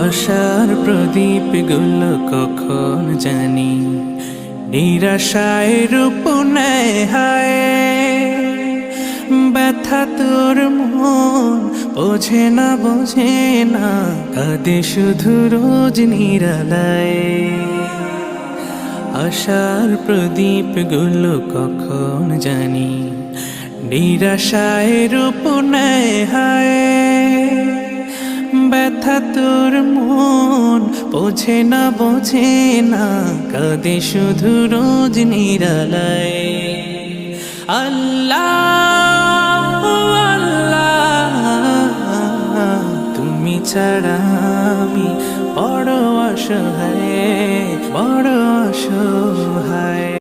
আশার প্রদীপ গুলো কখন জানি নিরাশায় রূপ নেয় হায়। ব্যথা তোর মন বোঝে না কাঁদে শুধু রোজ নিরালায়। আশার প্রদীপ গুলো কখন জানি নিরাশায় রূপ নেয় হায়। ব্যথা তোর মন বোঝে না কাঁদে শুধু রোজ নিরালায়। আল্লাহ আল্লাহ তুমি ছাড়া আমি বড় অসহায়, বড় অসহায়।